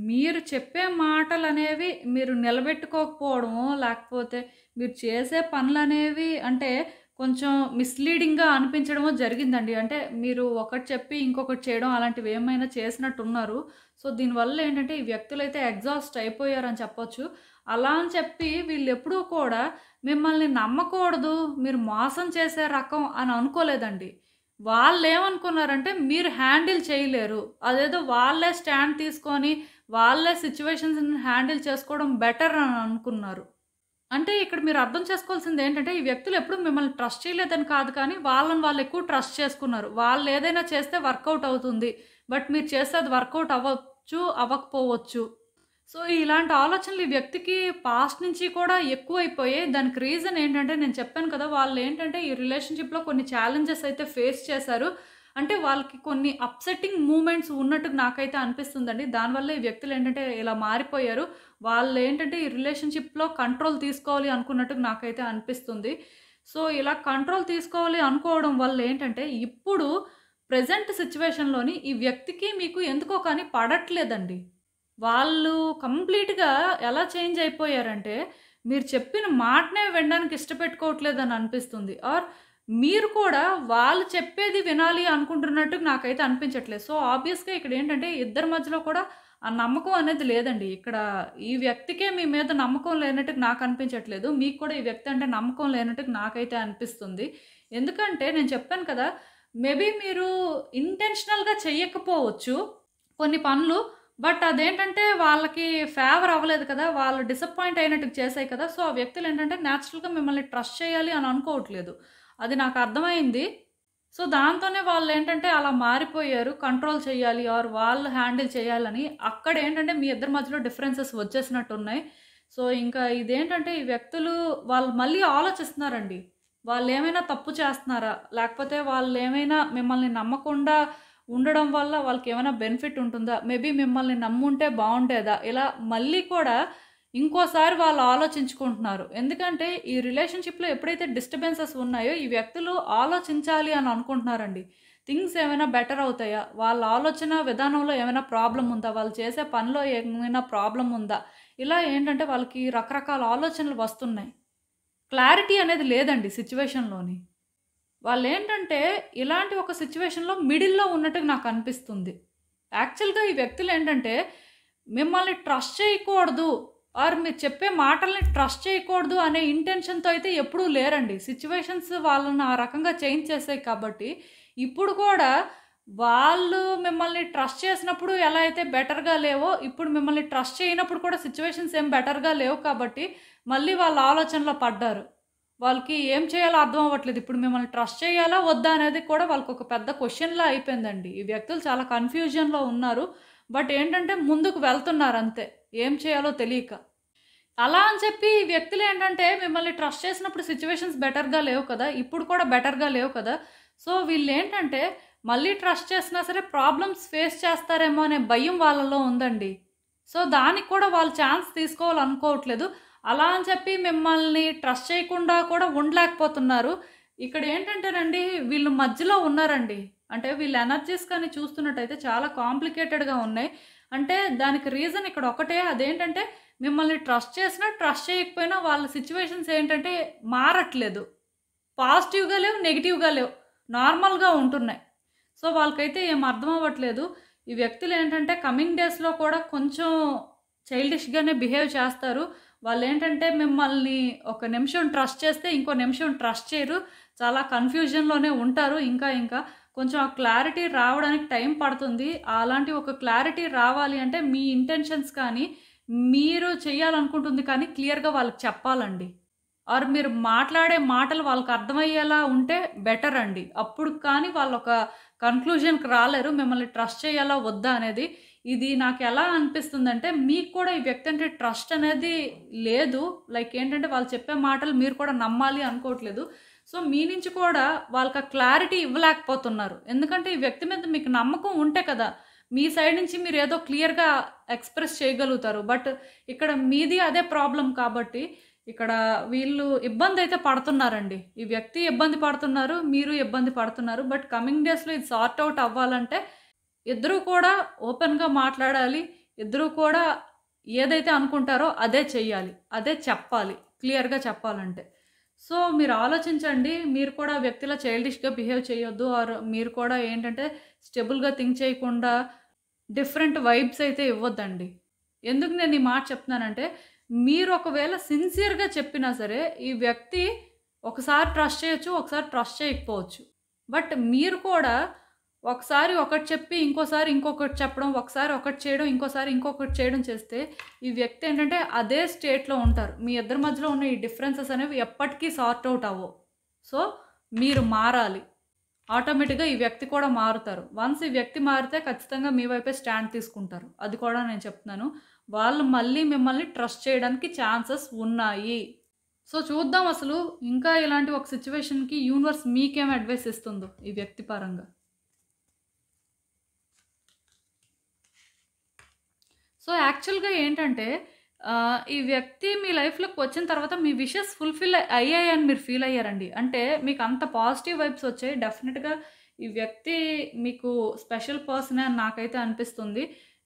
మీరు చెప్పే మాటలనేవి మీరు నిలబెట్టుకోకపోవడమో, లేకపోతే మీరు చేసే పనులనేవి అంటే కొంచెం మిస్‌లీడింగ్‌గా అనిపించడమో జరిగిందండి. అంటే మీరు ఒకటి చెప్పి ఇంకొకటి చేయడం అలాంటివి ఏమైనా చేసినట్టున్నారు. సో, దీనివల్ల ఏంటంటే ఈ వ్యక్తులైతే ఎగ్జాస్ట్ అయిపోయారని చెప్పొచ్చు. అలా అని చెప్పి వీళ్ళెప్పుడూ కూడా మిమ్మల్ని నమ్మకూడదు, మీరు మోసం చేసే రకం అని అనుకోలేదండి. వాళ్ళేమనుకున్నారంటే మీరు హ్యాండిల్ చేయలేరు. అదేదో వాళ్ళే స్టాండ్ తీసుకొని, వాళ్ళే సిట్యుయేషన్స్‌ని హ్యాండిల్ చేసుకోవడం బెటర్ అని అనుకున్నారు. అంటే ఇక్కడ మీరు అర్థం చేసుకోవాల్సిందేంటంటే, ఈ వ్యక్తులు ఎప్పుడు మిమ్మల్ని ట్రస్ట్ చేయలేదని కాదు కానీ, వాళ్ళని వాళ్ళు ఎక్కువ ట్రస్ట్ చేసుకున్నారు. వాళ్ళేదైనా చేస్తే వర్కౌట్ అవుతుంది. బట్ మీరు చేస్తే అది వర్కౌట్ అవ్వచ్చు, అవ్వకపోవచ్చు. సో, ఇలాంటి ఆలోచనలు ఈ వ్యక్తికి పాస్ట్ నుంచి కూడా ఎక్కువైపోయాయి. దానికి రీజన్ ఏంటంటే నేను చెప్పాను కదా! వాళ్ళేంటంటే ఈ రిలేషన్‌షిప్‌లో కొన్ని ఛాలెంజెస్ అయితే ఫేస్ చేశారు. అంటే వాళ్ళకి కొన్ని అప్‌సెట్టింగ్ మూమెంట్స్ ఉన్నట్టు నాకైతే అనిపిస్తుందండి. దానివల్ల ఈ వ్యక్తులేంటంటే ఇలా మారిపోయారు. వాళ్ళేంటంటే ఈ రిలేషన్‌షిప్‌లో కంట్రోల్ తీసుకోవాలి అనుకున్నట్టు నాకైతే అనిపిస్తుంది. సో, ఇలా కంట్రోల్ తీసుకోవాలి అనుకోవడం వల్ల ఏంటంటే ఇప్పుడు ప్రెజెంట్ సిట్యుయేషన్‌లోని ఈ వ్యక్తికి మీకు ఎందుకో కానీ పడట్లేదండి. వాళ్ళు కంప్లీట్‌గా ఎలా చేంజ్ అయిపోయారంటే, మీరు చెప్పిన మాటనే వినడానికి ఇష్టపెట్టుకోవట్లేదని అనిపిస్తుంది. ఆర్ మీరు కూడా వాళ్ళు చెప్పేది వినాలి అనుకుంటున్నట్టు నాకైతే అనిపించట్లేదు. సో, ఆబ్వియస్‌గా ఇక్కడేంటంటే ఇద్దరి మధ్యలో కూడా ఆ నమ్మకం అనేది లేదండి. ఇక్కడ ఈ వ్యక్తికే మీ మీద నమ్మకం లేనట్టుగా నాకు అనిపించట్లేదు. మీకు కూడా ఈ వ్యక్తి అంటే నమ్మకం లేనట్టుగా నాకైతే అనిపిస్తుంది. ఎందుకంటే నేను చెప్పాను కదా! మేబీ మీరు ఇంటెన్షనల్‌గా చెయ్యకపోవచ్చు కొన్ని పనులు. బట్ అదేంటంటే వాళ్ళకి ఫేవర్ అవ్వలేదు కదా! వాళ్ళు డిసప్పాయింట్ అయినట్టుగా చేశాయి కదా! సో, ఆ వ్యక్తులేంటంటే నేచురల్‌గా మిమ్మల్ని ట్రస్ట్ చేయాలి అని అనుకోవట్లేదు. అది నాకు అర్థమైంది. సో, దాంతోనే వాళ్ళేంటంటే అలా మారిపోయారు. కంట్రోల్ చేయాలి ఆర్ వాళ్ళు హ్యాండిల్ చేయాలని. అక్కడేంటంటే మీ ఇద్దరి మధ్యలో డిఫరెన్సెస్ వచ్చేసినట్టున్నాయి. సో, ఇంకా ఇదేంటంటే ఈ వ్యక్తులు వాళ్ళు మళ్ళీ ఆలోచిస్తున్నారండి. వాళ్ళేమైనా తప్పు చేస్తున్నారా? లేకపోతే వాళ్ళేమైనా మిమ్మల్ని నమ్మకుండా ఉండడం వల్ల వాళ్ళకేమైనా బెనిఫిట్ ఉంటుందా? మేబీ మిమ్మల్ని నమ్ముంటే బావుండేదా? ఇలా మళ్ళీ కూడా ఇంకోసారి వాళ్ళు ఆలోచించుకుంటున్నారు. ఎందుకంటే ఈ రిలేషన్‌షిప్‌లో ఎప్పుడైతే డిస్టర్బెన్సెస్ ఉన్నాయో ఈ వ్యక్తులు ఆలోచించాలి అని అనుకుంటున్నారండి. థింగ్స్ ఏమైనా బెటర్ అవుతాయా? వాళ్ళ ఆలోచన విధానంలో ఏమైనా ప్రాబ్లమ్ ఉందా? వాళ్ళు చేసే పనిలో ఏమైనా ప్రాబ్లమ్ ఉందా? ఇలా ఏంటంటే వాళ్ళకి రకరకాల ఆలోచనలు వస్తున్నాయి. క్లారిటీ అనేది లేదండి సిట్యుయేషన్‌లోని. వాళ్ళేంటంటే ఇలాంటి ఒక సిట్యుయేషన్‌లో మిడిల్‌లో ఉన్నట్టుగా నాకనిపిస్తుంది. యాక్చువల్‌గా ఈ వ్యక్తులేంటంటే మిమ్మల్ని ట్రస్ట్ చేయకూడదు ఆర్ మీరు చెప్పే మాటల్ని ట్రస్ట్ చేయకూడదు అనే ఇంటెన్షన్‌తో అయితే ఎప్పుడూ లేరండి. సిట్యుయేషన్స్ వాళ్ళని ఆ రకంగా చేంజ్ చేసాయి కాబట్టి, ఇప్పుడు కూడా వాళ్ళు మిమ్మల్ని ట్రస్ట్ చేసినప్పుడు ఎలా అయితే బెటర్‌గా లేవో, ఇప్పుడు మిమ్మల్ని ట్రస్ట్ చేయనప్పుడు కూడా సిట్యుయేషన్స్ ఏం బెటర్‌గా లేవు కాబట్టి, మళ్ళీ వాళ్ళ ఆలోచనలో పడ్డారు. వాళ్ళకి ఏం చేయాలో అర్థం అవ్వట్లేదు. ఇప్పుడు మిమ్మల్ని ట్రస్ట్ చేయాలా? వద్దా? అనేది కూడా వాళ్ళకొక పెద్ద క్వెషన్‌లా అయిపోయిందండి. ఈ వ్యక్తులు చాలా కన్‌ఫ్యూజన్‌లో ఉన్నారు. బట్ ఏంటంటే ముందుకు వెళ్తున్నారంతే. ఏం చేయాలో తెలియక. అలా అని చెప్పి ఈ వ్యక్తులు ఏంటంటే మిమ్మల్ని ట్రస్ట్ చేసినప్పుడు సిచ్యువేషన్స్ బెటర్‌గా లేవు కదా! ఇప్పుడు కూడా బెటర్‌గా లేవు కదా! సో, వీళ్ళేంటంటే మళ్ళీ ట్రస్ట్ చేసినా సరే ప్రాబ్లమ్స్ ఫేస్ చేస్తారేమో అనే భయం వాళ్ళలో ఉందండి. సో, దానికి కూడా వాళ్ళు ఛాన్స్ తీసుకోవాలనుకోవట్లేదు. అలా అని చెప్పి మిమ్మల్ని ట్రస్ట్ చేయకుండా కూడా ఉండలేకపోతున్నారు. ఇక్కడేంటంటేనండి వీళ్ళు మధ్యలో ఉన్నారండి. అంటే వీళ్ళ ఎనర్జీస్ కానీ చూస్తున్నట్టయితే చాలా కాంప్లికేటెడ్‌గా ఉన్నాయి. అంటే దానికి రీజన్ ఇక్కడ ఒకటే అదేంటంటే మిమ్మల్ని ట్రస్ట్ చేసినా, ట్రస్ట్ చేయకపోయినా వాళ్ళ సిట్యుయేషన్స్ ఏంటంటే మారట్లేదు. పాజిటివ్‌గా లేవు, నెగెటివ్‌గా లేవు. నార్మల్‌గా ఉంటున్నాయి. సో, వాళ్ళకైతే ఏం అర్థం అవ్వట్లేదు. ఈ వ్యక్తులేంటంటే కమింగ్ డేస్‌లో కూడా కొంచెం చైల్డిష్‌గానే బిహేవ్ చేస్తారు. వాళ్ళేంటంటే మిమ్మల్ని ఒక నిమిషం ట్రస్ట్ చేస్తే, ఇంకో నిమిషం ట్రస్ట్ చేయరు. చాలా కన్‌ఫ్యూజన్‌లోనే ఉంటారు ఇంకా. కొంచెం ఆ క్లారిటీ రావడానికి టైం పడుతుంది. అలాంటి ఒక క్లారిటీ రావాలి అంటే మీ ఇంటెన్షన్స్ కానీ, మీరు చేయాలనుకుంటుంది కానీ క్లియర్‌గా వాళ్ళకి చెప్పాలండి. ఆర్ మీరు మాట్లాడే మాటలు వాళ్ళకి అర్థమయ్యేలా ఉంటే బెటర్ అండి. అప్పుడు కానీ వాళ్ళొక కన్క్లూజన్‌కి రాలేరు. మిమ్మల్ని ట్రస్ట్ చేయాలా వద్దా అనేది. ఇది నాకెలా అనిపిస్తుందంటే మీకు కూడా ఈ వ్యక్తి అంటే ట్రస్ట్ అనేది లేదు. లైక్ ఏంటంటే వాళ్ళు చెప్పే మాటలు మీరు కూడా నమ్మాలి అనుకోవట్లేదు. సో, మీ నుంచి కూడా వాళ్ళకి ఆ క్లారిటీ ఇవ్వలేకపోతున్నారు. ఎందుకంటే ఈ వ్యక్తి మీద మీకు నమ్మకం ఉంటే కదా! మీ సైడ్ నుంచి మీరేదో క్లియర్‌గా ఎక్స్‌ప్రెస్ చేయగలుగుతారు. బట్ ఇక్కడ మీది అదే ప్రాబ్లమ్ కాబట్టి ఇక్కడ వీళ్ళు ఇబ్బందయితే పడుతున్నారండి. ఈ వ్యక్తి ఇబ్బంది పడుతున్నారు. మీరు ఇబ్బంది పడుతున్నారు. బట్ కమింగ్ డేస్‌లో ఇది సార్ట్ ఔట్ అవ్వాలంటే ఇద్దరూ కూడా ఓపెన్‌గా మాట్లాడాలి. ఇద్దరూ కూడా ఏదైతే అనుకుంటారో అదే చెయ్యాలి. అదే చెప్పాలి. క్లియర్‌గా చెప్పాలంటే. సో, మీరు ఆలోచించండి. మీరు కూడా వ్యక్తిలా చైల్డిష్‌గా బిహేవ్ చేయొద్దు. ఆర్ మీరు కూడా ఏంటంటే స్టెబుల్‌గా థింక్ చేయకుండా డిఫరెంట్ వైబ్స్ అయితే ఇవ్వొద్దండి. ఎందుకు నేను ఈ మాట చెప్తున్నానంటే, మీరు ఒకవేళ సిన్సియర్‌గా చెప్పినా సరే, ఈ వ్యక్తి ఒకసారి ట్రస్ట్ చేయొచ్చు, ఒకసారి ట్రస్ట్ చేయకపోవచ్చు. బట్ మీరు కూడా ఒకసారి ఒకటి చెప్పి, ఇంకోసారి ఇంకొకటి చెప్పడం, ఒకసారి ఒకటి చేయడం, ఇంకోసారి ఇంకొకటి చేయడం చేస్తే, ఈ వ్యక్తి ఏంటంటే అదే స్టేట్‌లో ఉంటారు. మీ ఇద్దరి మధ్యలో ఉన్న ఈ డిఫరెన్సెస్ అనేవి ఎప్పటికీ సార్ట్ ఔట్ అవ్వవు. సో, మీరు మారాలి. ఆటోమేటిక్‌గా ఈ వ్యక్తి కూడా మారుతారు. వన్స్ ఈ వ్యక్తి మారితే ఖచ్చితంగా మీ వైపే స్టాండ్ తీసుకుంటారు. అది కూడా నేను చెప్తున్నాను. వాళ్ళు మళ్ళీ మిమ్మల్ని ట్రస్ట్ చేయడానికి ఛాన్సెస్ ఉన్నాయి. సో, చూద్దాం అసలు ఇంకా ఇలాంటి ఒక సిట్యుయేషన్‌కి యూనివర్స్ మీకేం అడ్వైస్ ఇస్తుందో ఈ వ్యక్తి పరంగా. సో, యాక్చువల్‌గా ఏంటంటే ఈ వ్యక్తి మీ లైఫ్‌లోకి వచ్చిన తర్వాత మీ విషెస్ ఫుల్‌ఫిల్ అయ్యాయని మీరు ఫీల్ అయ్యారండి. అంటే మీకు అంత పాజిటివ్ వైబ్స్ వచ్చాయి. డెఫినిట్‌గా ఈ వ్యక్తి మీకు స్పెషల్ పర్సనే అని నాకైతే అనిపిస్తుంది.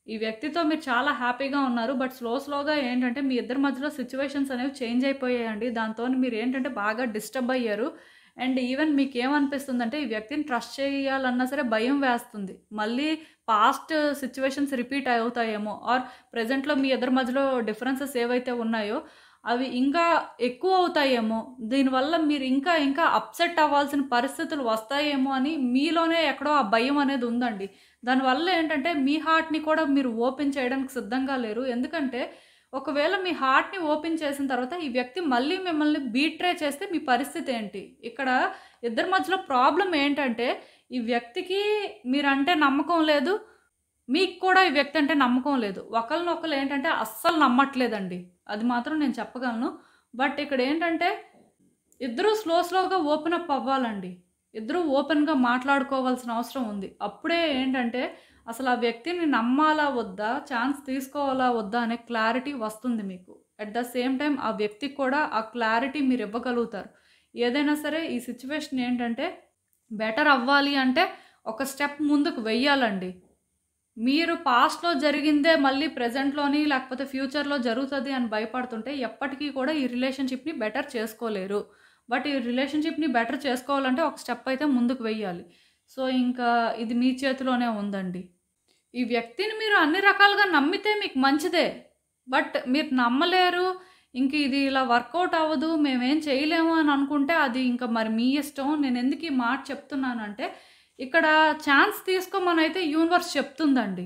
ఈ వ్యక్తితో మీరు చాలా హ్యాపీగా ఉన్నారు. బట్ స్లోగా ఏంటంటే మీ ఇద్దరి మధ్యలో సిట్యుయేషన్స్ అనేవి చేంజ్ అయిపోయాయండి. దాంతోని మీరేంటంటే బాగా డిస్టర్బ్ అయ్యారు. అండ్ ఈవెన్ మీకేమనిపిస్తుందంటే ఈ వ్యక్తిని ట్రస్ట్ చేయాలన్నా సరే భయం వేస్తుంది. మళ్ళీ పాస్ట్ సిట్యుయేషన్స్ రిపీట్ అవుతాయేమో ఆర్ ప్రెజెంట్‌లో మీ ఇద్దరి మధ్యలో డిఫరెన్సెస్ ఏవైతే ఉన్నాయో అవి ఇంకా ఎక్కువ అవుతాయేమో. దీనివల్ల మీరు ఇంకా అప్‌సెట్ అవ్వాల్సిన పరిస్థితులు వస్తాయేమో అని మీలోనే ఎక్కడో ఆ భయం అనేది ఉందండి. దానివల్ల ఏంటంటే మీ హార్ట్‌ని కూడా మీరు ఓపెన్ చేయడానికి సిద్ధంగా లేరు. ఎందుకంటే ఒకవేళ మీ హార్ట్‌ని ఓపెన్ చేసిన తర్వాత ఈ వ్యక్తి మళ్ళీ మిమ్మల్ని బీట్రే చేస్తే మీ పరిస్థితి ఏంటి? ఇక్కడ ఇద్దరి మధ్యలో ప్రాబ్లమ్ ఏంటంటే ఈ వ్యక్తికి మీరంటే నమ్మకం లేదు. మీకు కూడా ఈ వ్యక్తి అంటే నమ్మకం లేదు. ఒకళ్ళనొకళ్ళు ఏంటంటే అస్సలు నమ్మట్లేదండి. అది మాత్రం నేను చెప్పగలను. బట్ ఇక్కడ ఏంటంటే ఇద్దరూ స్లోగా ఓపెన్ అప్ అవ్వాలండి. ఇద్దరూ ఓపెన్‌గా మాట్లాడుకోవాల్సిన అవసరం ఉంది. అప్పుడే ఏంటంటే అసలు ఆ వ్యక్తిని నమ్మాలా వద్దా? ఛాన్స్ తీసుకోవాలా వద్దా? అనే క్లారిటీ వస్తుంది మీకు. అట్ ద సేమ్ టైమ్ ఆ వ్యక్తికి కూడా ఆ క్లారిటీ మీరు ఇవ్వగలుగుతారు. ఏదైనా సరే ఈ సిట్యుయేషన్ ఏంటంటే బెటర్ అవ్వాలి అంటే ఒక స్టెప్ ముందుకు వెయ్యాలండి. మీరు పాస్ట్‌లో జరిగిందే మళ్ళీ ప్రెజెంట్‌లోని లేకపోతే ఫ్యూచర్‌లో జరుగుతది అని భయపడుతుంటే ఎప్పటికీ కూడా ఈ రిలేషన్‌షిప్‌ని బెటర్ చేసుకోలేరు. బట్ ఈ రిలేషన్‌షిప్‌ని బెటర్ చేసుకోవాలంటే ఒక స్టెప్ అయితే ముందుకు వెయ్యాలి. సో, ఇంకా ఇది మీ చేతిలోనే ఉందండి. ఈ వ్యక్తిని మీరు అన్ని రకాలుగా నమ్మితే మీకు మంచిదే. బట్ మీరు నమ్మలేరు. ఇంక ఇది ఇలా వర్కౌట్ అవ్వదు. మేమేం చేయలేము అని అనుకుంటే అది ఇంక మరి మీ ఇష్టం. నేనెందుకు ఈ మాట చెప్తున్నానంటే ఇక్కడ ఛాన్స్ తీసుకోమనైతే యూనివర్స్ చెప్తుందండి.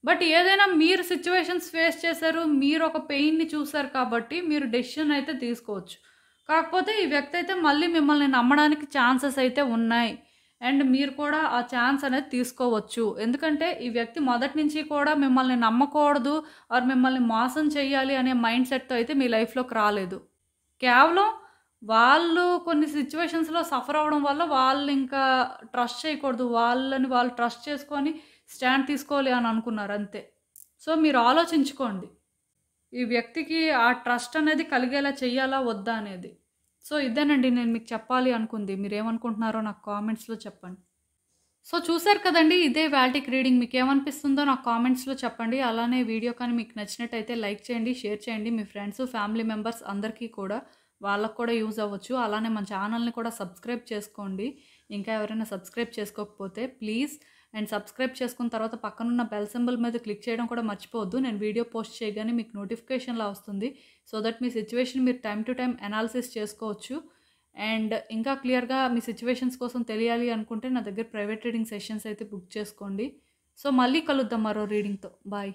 బట్ ఏదైనా మీరు సిట్యుయేషన్స్ ఫేస్ చేశారు. మీరొక పెయిన్‌ని చూసారు కాబట్టి మీరు డెసిషన్ అయితే తీసుకోవచ్చు. కాకపోతే ఈ వ్యక్తి అయితే మళ్ళీ మిమ్మల్ని నమ్మడానికి ఛాన్సెస్ అయితే ఉన్నాయి. అండ్ మీరు కూడా ఆ ఛాన్స్ అనేది తీసుకోవచ్చు. ఎందుకంటే ఈ వ్యక్తి మొదటి నుంచి కూడా మిమ్మల్ని నమ్మకూడదు ఆర్ మిమ్మల్ని మోసం చేయాలి అనే మైండ్ సెట్‌తో అయితే మీ లైఫ్‌లోకి రాలేదు. కేవలం వాళ్ళు కొన్ని సిట్యుయేషన్స్‌లో సఫర్ అవ్వడం వల్ల వాళ్ళింకా ట్రస్ట్ చేయకూడదు. వాళ్ళని వాళ్ళు ట్రస్ట్ చేసుకొని స్టాండ్ తీసుకోవాలి అని అనుకున్నారు అంతే. సో, మీరు ఆలోచించుకోండి. ఈ వ్యక్తికి ఆ ట్రస్ట్ అనేది కలిగేలా చెయ్యాలా? వద్దా? అనేది. సో, ఇదేనండి నేను మీకు చెప్పాలి అనుకుంది. మీరేమనుకుంటున్నారో నాకు కామెంట్స్‌లో చెప్పండి. సో, చూసారు కదండీ! ఇదే వాల్టిక్ రీడింగ్. మీకేమనిపిస్తుందో నాకు కామెంట్స్‌లో చెప్పండి. అలానే వీడియో కానీ మీకు నచ్చినట్టయితే లైక్ చేయండి, షేర్ చేయండి. మీ ఫ్రెండ్స్, ఫ్యామిలీ మెంబర్స్ అందరికీ కూడా వాళ్ళకి కూడా యూజ్ అవ్వచ్చు. అలానే మన ఛానల్‌ని కూడా సబ్స్క్రైబ్ చేసుకోండి. ఇంకా ఎవరైనా సబ్స్క్రైబ్ చేసుకోకపోతే ప్లీజ్. అండ్ సబ్స్క్రైబ్ చేసుకున్న తర్వాత పక్కనున్న బెల్ సింబల్ మీద క్లిక్ చేయడం కూడా మర్చిపోవద్దు. నేను వీడియో పోస్ట్ చేయగానే మీకు నోటిఫికేషన్‌లా వస్తుంది. సో దట్ మీ సిట్యుయేషన్ మీరు టైమ్ టు టైమ్ అనాలిసిస్ చేసుకోవచ్చు. అండ్ ఇంకా క్లియర్‌గా మీ సిట్యుయేషన్స్ కోసం తెలియాలి అనుకుంటే నా దగ్గర ప్రైవేట్ రీడింగ్ సెషన్స్ అయితే బుక్ చేసుకోండి. సో మళ్ళీ కలుద్దాం మరో రీడింగ్‌తో. బాయ్.